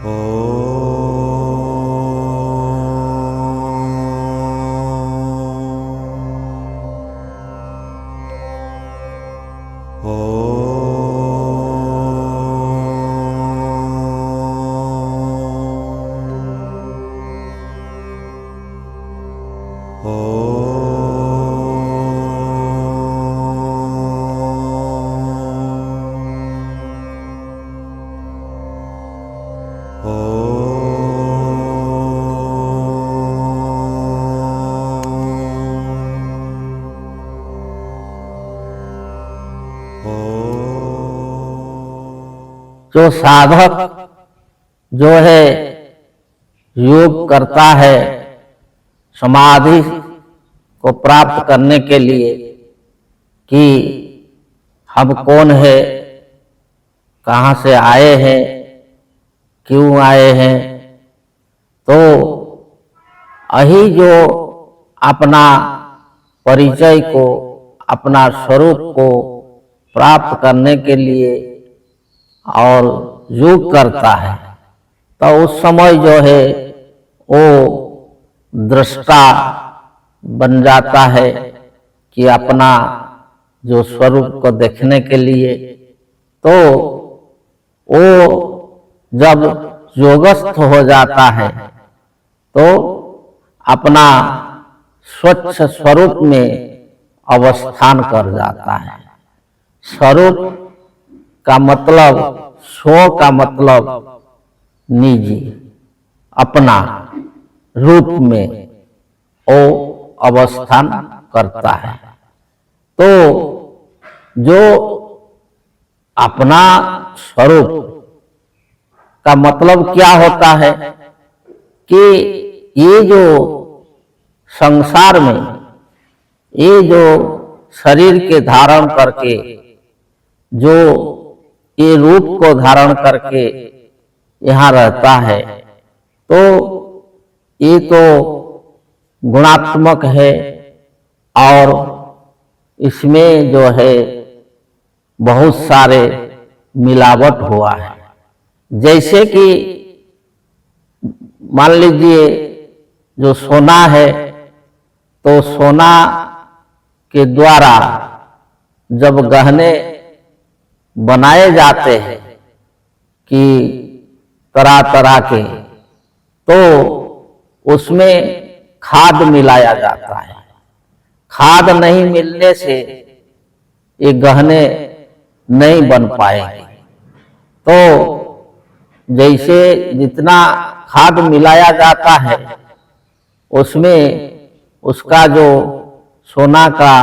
जो साधक जो है योग करता है समाधि को प्राप्त करने के लिए कि हम कौन है, कहाँ से आए हैं, क्यों आए हैं, तो यही जो अपना परिचय को, अपना स्वरूप को प्राप्त करने के लिए और योग करता है, तो उस समय जो है वो दृष्टा बन जाता है कि अपना जो स्वरूप को देखने के लिए। तो वो जब योगस्थ हो जाता है तो अपना स्वच्छ स्वरूप में अवस्थान कर जाता है। स्वरूप का मतलब, स्व का मतलब निजी, अपना रूप में वो अवस्थान करता है। तो जो अपना स्वरूप का मतलब क्या होता है कि ये जो संसार में ये जो शरीर के धारण करके, जो ये रूप को धारण करके यहाँ रहता है, तो ये तो गुणात्मक है और इसमें जो है बहुत सारे मिलावट हुआ है। जैसे कि मान लीजिए जो सोना है, तो सोना के द्वारा जब गहने बनाए जाते हैं कि तरह तरह के, तो उसमें खाद मिलाया जाता है। खाद नहीं मिलने से ये गहने नहीं बन पाएंगे। तो जैसे जितना खाद मिलाया जाता है उसमें उसका जो सोना का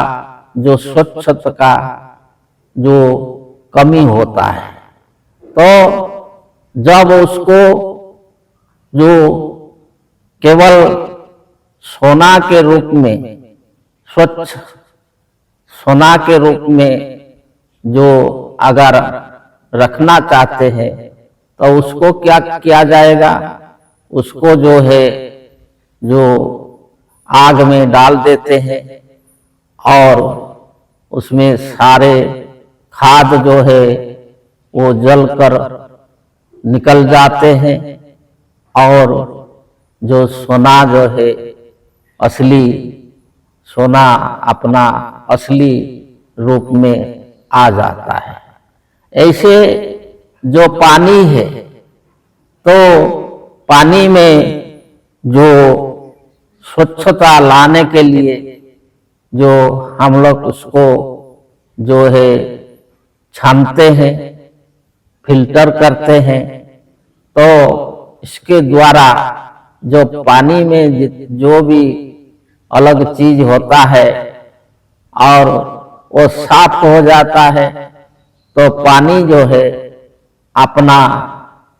जो स्वच्छता का जो कमी होता है, तो जब उसको जो केवल सोना के रूप में, स्वच्छ सोना के रूप में जो अगर रखना चाहते हैं, तो उसको क्या किया जाएगा, उसको जो है जो आग में डाल देते हैं और उसमें सारे खाद जो है वो जलकर निकल जाते हैं और जो सोना जो है असली सोना अपना असली रूप में आ जाता है। ऐसे जो पानी है, तो पानी में जो स्वच्छता लाने के लिए जो हम लोग उसको जो है छानते हैं, फिल्टर करते हैं, तो इसके द्वारा जो पानी में जो भी अलग चीज होता है और वो साफ हो जाता है, तो पानी जो है अपना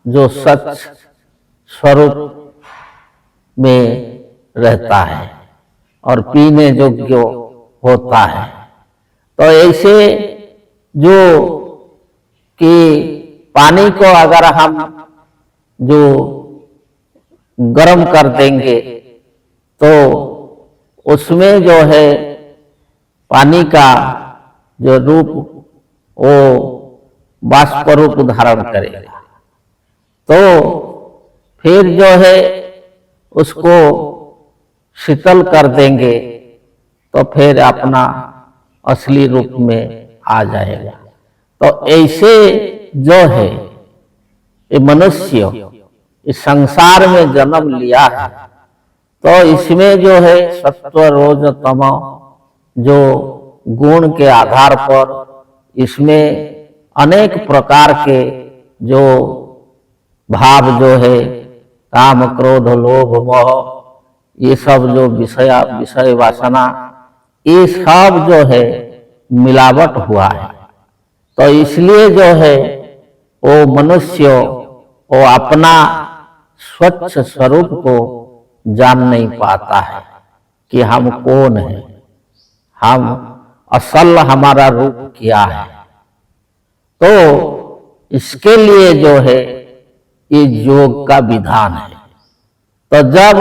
जो सच स्वरूप में रहता है और पीने योग्य होता है। तो ऐसे जो कि पानी को अगर हम जो गर्म कर देंगे तो उसमें जो है पानी का जो रूप वो बाष्प रूप धारण करेगा। तो फिर जो है उसको शीतल कर देंगे तो फिर अपना असली रूप में आ जाएगा। तो ऐसे जो है ये मनुष्य इस संसार में जन्म लिया है, तो इसमें जो है सत्व रोज तम जो गुण के आधार पर इसमें अनेक प्रकार के जो भाव जो है काम क्रोध लोभ मोह ये सब जो विषय वासना ये सब जो है मिलावट हुआ है। तो इसलिए जो है वो मनुष्य वो अपना स्वच्छ स्वरूप को जान नहीं पाता है कि हम कौन है, हम असल हमारा रूप क्या है। तो इसके लिए जो है ये योग का विधान है। तो जब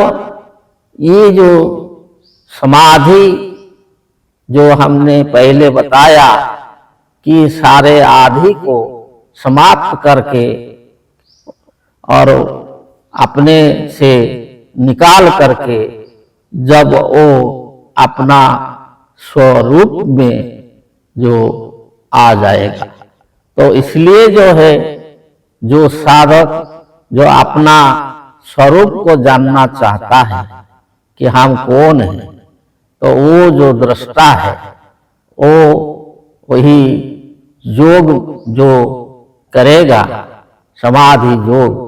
ये जो समाधि जो हमने पहले बताया कि सारे आदि को समाप्त करके और अपने से निकाल करके जब वो अपना स्वरूप में जो आ जाएगा, तो इसलिए जो है जो साधक जो अपना स्वरूप को जानना चाहता है कि हम कौन हैं, तो वो जो दृष्टा है वो वही योग जो करेगा समाधि योग,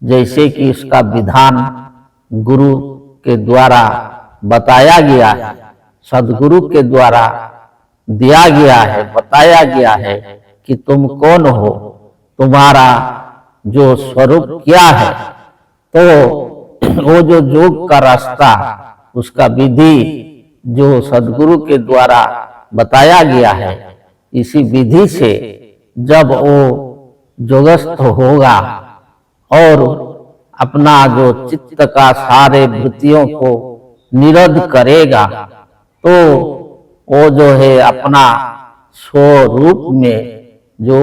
जैसे कि उसका विधान गुरु के द्वारा बताया गया है, सदगुरु के द्वारा दिया गया है, बताया गया है कि तुम कौन हो, तुम्हारा जो स्वरूप क्या है। तो वो जो योग का रास्ता उसका विधि जो सदगुरु के द्वारा बताया गया है, इसी विधि से जब वो योगस्थ होगा और अपना जो चित्त का सारे वृत्तियों को निरुद्ध करेगा, तो वो जो है अपना स्वरूप में जो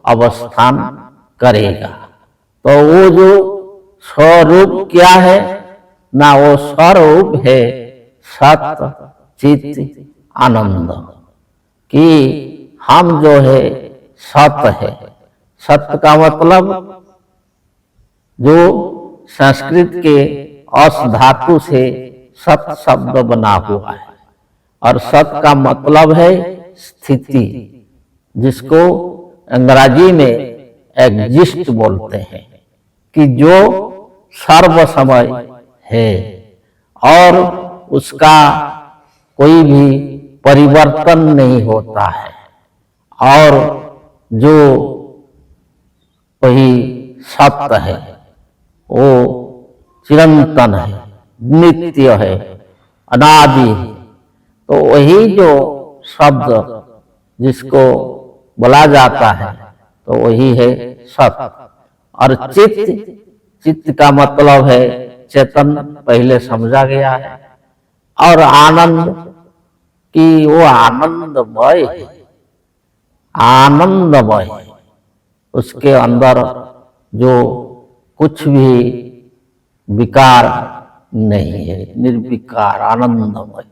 अवस्थान करेगा। तो वो जो स्वरूप क्या है ना, वो स्वरूप है सत्य चित्त आनंद, कि हम जो है सत्य है। सत्य का मतलब जो संस्कृत के अस धातु से सत शब्द बना हुआ है, और सत का मतलब है स्थिति, जिसको अंग्रेजी में एग्जिस्ट बोलते हैं, कि जो सर्व समय है और उसका कोई भी परिवर्तन नहीं होता है, और जो वही सत्य है वो चिरंतन है, नित्य है, अनादि है। तो वही जो शब्द जिसको बोला जाता है तो वही है सत्य। और चित्त का मतलब है चेतन, पहले समझा गया है। और आनंद कि वो आनंदमय है, आनंदमय है, उसके अंदर जो कुछ भी विकार नहीं है, निर्विकार आनंदमय।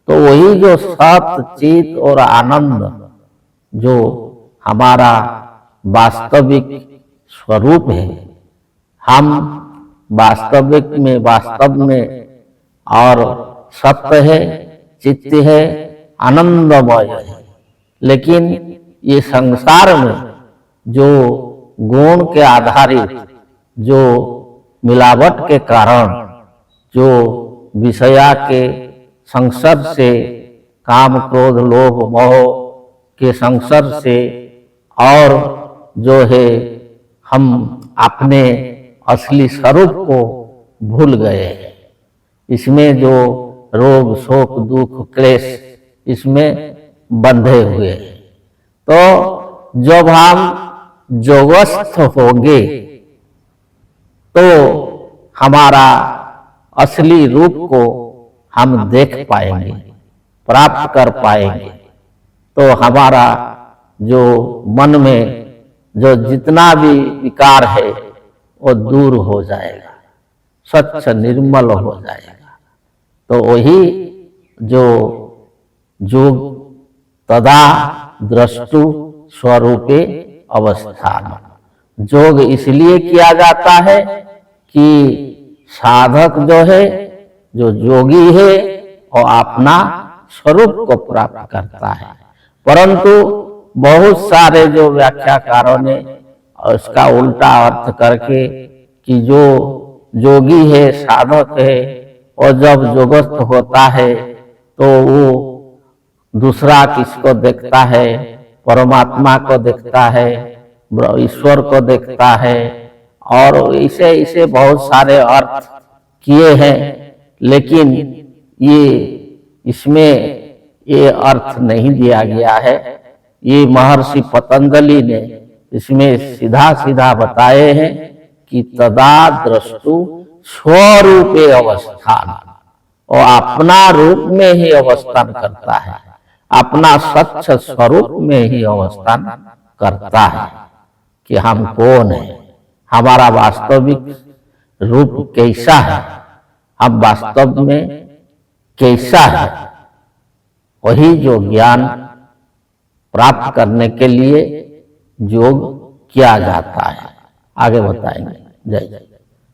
तो वही जो सत्य चित और आनंद जो हमारा वास्तविक स्वरूप है, हम वास्तव में और सत्य है, चित्त है, आनंदमय है। लेकिन ये संसार में जो गुण के आधारित जो मिलावट के कारण जो विषया के संसर्ग से, काम क्रोध लोभ मोह के संसर्ग से, और जो है हम अपने असली स्वरूप को भूल गए हैं। इसमें जो रोग शोक दुख क्लेश इसमें बंधे हुए हैं। तो जब हम योगस्थ होंगे तो हमारा असली रूप को हम देख पाएंगे, प्राप्त कर पाएंगे। तो हमारा जो मन में जो जितना भी विकार है वो दूर हो जाएगा, स्वच्छ निर्मल हो जाएगा। तो वही जो जोग तदा द्रष्टु स्वरूपे अवस्थान, जोग इसलिए किया जाता है कि साधक जो है, जो जोगी है, वो अपना स्वरूप को प्राप्त करता है। परंतु बहुत सारे जो व्याख्याकारों ने उसका उल्टा अर्थ करके कि जो जोगी है, साधक है, और जब जोगस्थ होता है तो वो दूसरा किसको देखता है, परमात्मा को देखता है, ईश्वर को देखता है, और इसे इसे बहुत सारे अर्थ किए हैं। लेकिन ये इसमें ये अर्थ नहीं दिया गया है। ये महर्षि पतंजलि ने इसमें सीधा सीधा बताए हैं कि तदा द्रष्टु स्वरूपे अवस्थान, और अपना रूप में ही अवस्थान करता है, अपना सच्च स्वरूप में ही अवस्थान करता है कि हम कौन है, हमारा वास्तविक रूप कैसा है, हम वास्तव में कैसा है। वही जो ज्ञान प्राप्त करने के लिए योग किया जाता है। आगे बताएंगे। जय जय।